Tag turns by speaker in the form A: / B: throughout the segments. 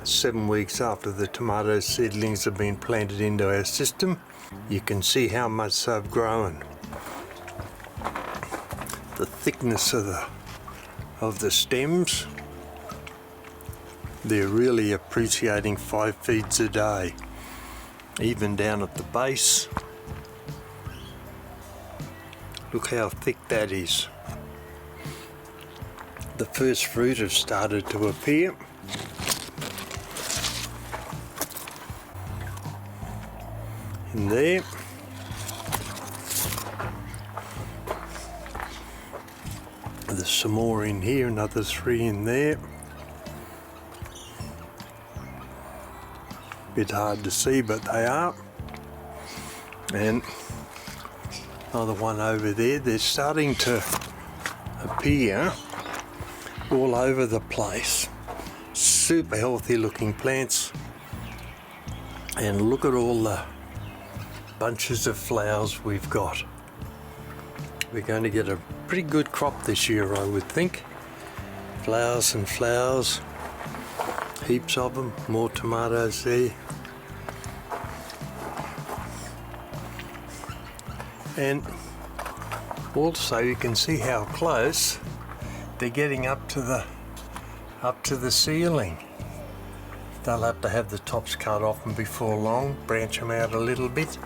A: 7 weeks after the tomato seedlings have been planted into our system. You can see how much they've grown. The thickness of the stems. They're really appreciating 5 feeds a day, even down at the base. Look how thick that is. The first fruit have started to appear. In there. There's some more in here, another 3 in there. Bit hard to see, but they are. And another one over there. They're starting to appear all over the place. Super healthy looking plants. And look at all the bunches of flowers we've got. We're going to get a pretty good crop this year, I would think. Flowers and flowers. Heaps of them. More tomatoes there. And also you can see how close they're getting up to the ceiling. They'll have to have the tops cut off, and before long branch them out a little bit.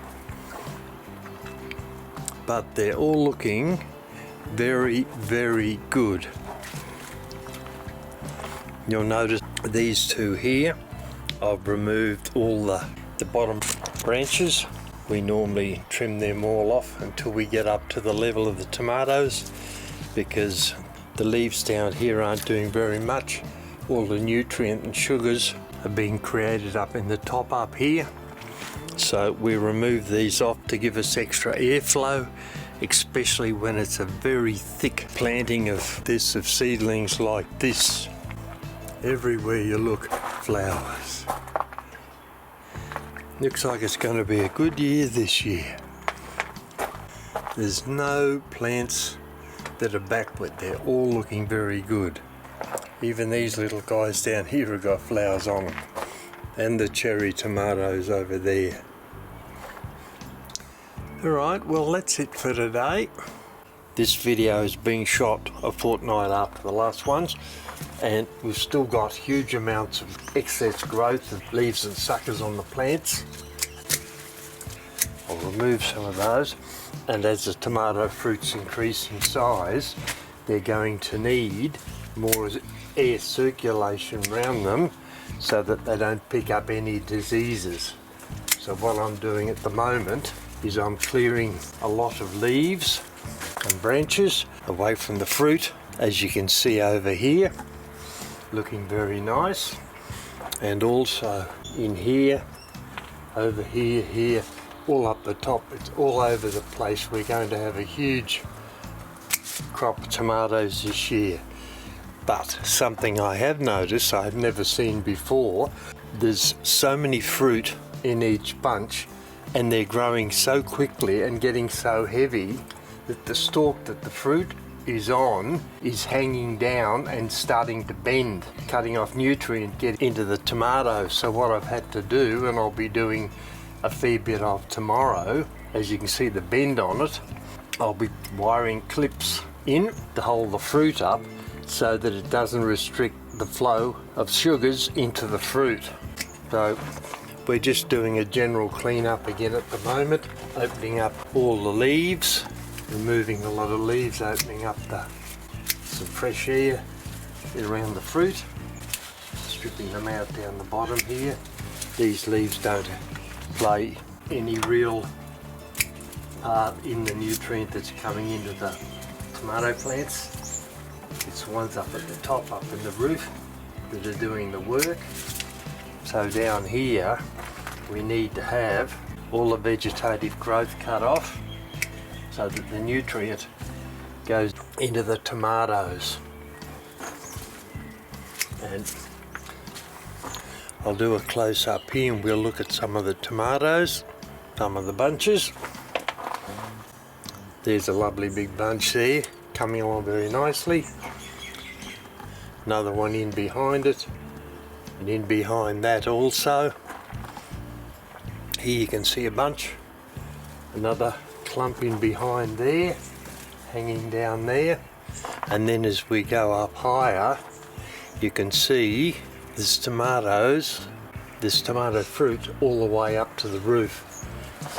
A: But they're all looking very, very good. You'll notice these 2 here, I've removed all the bottom branches. We normally trim them all off until we get up to the level of the tomatoes, because the leaves down here aren't doing very much. All the nutrient and sugars are being created up in the top up here. So we remove these off to give us extra airflow, especially when it's a very thick planting of seedlings like this. Everywhere you look, flowers. Looks like it's going to be a good year this year. There's no plants that are backward. They're all looking very good. Even these little guys down here have got flowers on them. And the cherry tomatoes over there. Alright, well that's it for today. This video is being shot a fortnight after the last ones, and we've still got huge amounts of excess growth of leaves and suckers on the plants. I'll remove some of those, and as the tomato fruits increase in size, they're going to need more air circulation around them so that they don't pick up any diseases. So what I'm doing at the moment is I'm clearing a lot of leaves and branches away from the fruit, as you can see over here, looking very nice. And also in here, over here, here, all up the top, it's all over the place. We're going to have a huge crop of tomatoes this year. But something I have noticed I've never seen before, there's so many fruit in each bunch, and they're growing so quickly and getting so heavy that the stalk that the fruit is on is hanging down and starting to bend, cutting off nutrient, get into the tomato. So what I've had to do, and I'll be doing a fair bit of tomorrow, as you can see the bend on it, I'll be wiring clips in to hold the fruit up so that it doesn't restrict the flow of sugars into the fruit. So we're just doing a general clean up again at the moment, opening up all the leaves, removing a lot of leaves, opening up some fresh air around the fruit, stripping them out down the bottom here. These leaves don't play any real part in the nutrient that's coming into the tomato plants. It's the ones up at the top, up in the root, that are doing the work. So down here we need to have all the vegetative growth cut off so that the nutrient goes into the tomatoes. And I'll do a close up here and we'll look at some of the tomatoes, some of the bunches. There's a lovely big bunch there, coming along very nicely. Another one in behind it. And in behind that also, here you can see a bunch, another clump in behind there, hanging down there. And then as we go up higher, you can see there's tomatoes, this tomato fruit all the way up to the roof.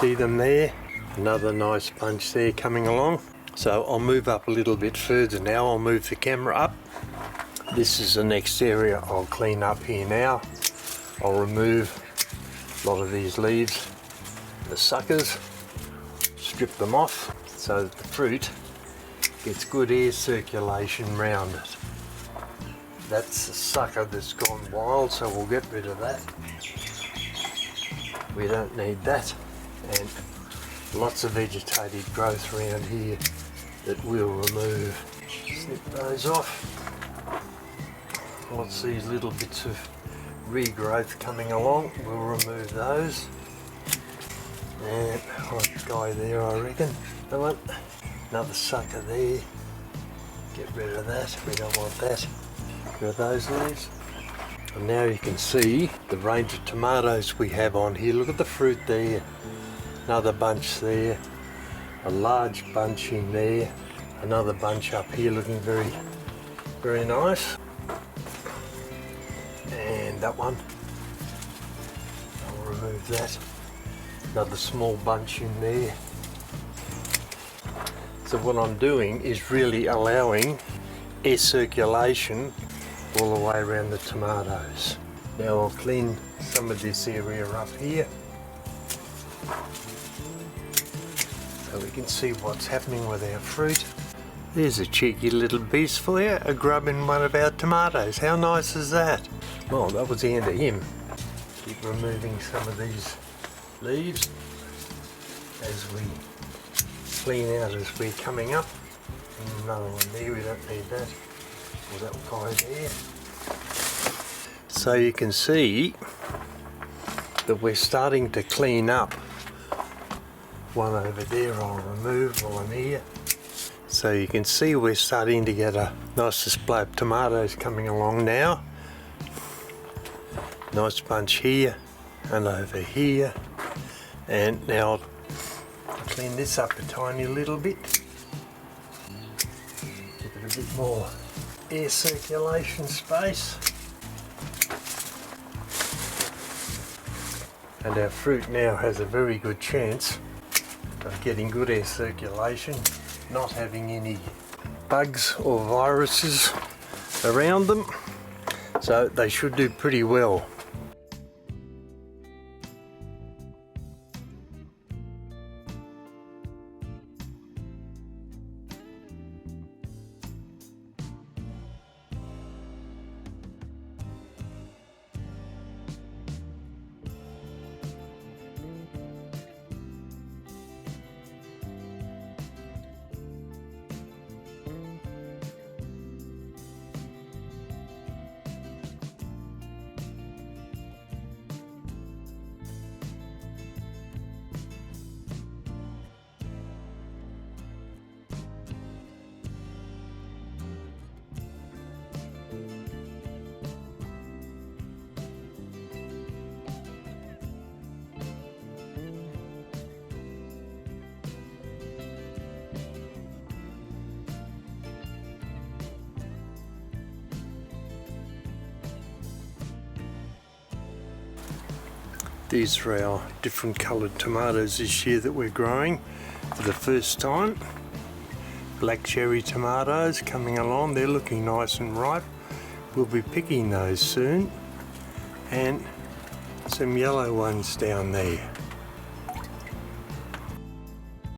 A: See them there? Another nice bunch there coming along. So I'll move up a little bit further now. I'll move the camera up. This is the next area I'll clean up here now. I'll remove a lot of these leaves, the suckers, strip them off so that the fruit gets good air circulation round it. That's the sucker that's gone wild, so we'll get rid of that. We don't need that. And lots of vegetative growth around here that we'll remove. Snip those off. Lots of these little bits of regrowth coming along, we'll remove those. And hot guy there, I reckon. Another sucker there. Get rid of that, we don't want that. Get rid of those leaves. And now you can see the range of tomatoes we have on here. Look at the fruit there. Another bunch there. A large bunch in there. Another bunch up here looking very, very nice. And that one. I'll remove that. Another small bunch in there. So what I'm doing is really allowing air circulation all the way around the tomatoes. Now I'll clean some of this area up here so we can see what's happening with our fruit. There's a cheeky little beast for you, grubbing one of our tomatoes. How nice is that? Well, that was the end of him. Keep removing some of these leaves as we clean out as we're coming up. And another one there, we don't need that. Or that guy there. So you can see that we're starting to clean up. One over there I'll remove while I'm here. So you can see we're starting to get a nice display of tomatoes coming along now. Nice bunch here and over here. And now I'll clean this up a tiny little bit. Give it a bit more air circulation space. And our fruit now has a very good chance of getting good air circulation, not having any bugs or viruses around them, so they should do pretty well. These are our different coloured tomatoes this year that we're growing for the first time. Black cherry tomatoes coming along, they're looking nice and ripe. We'll be picking those soon. And some yellow ones down there.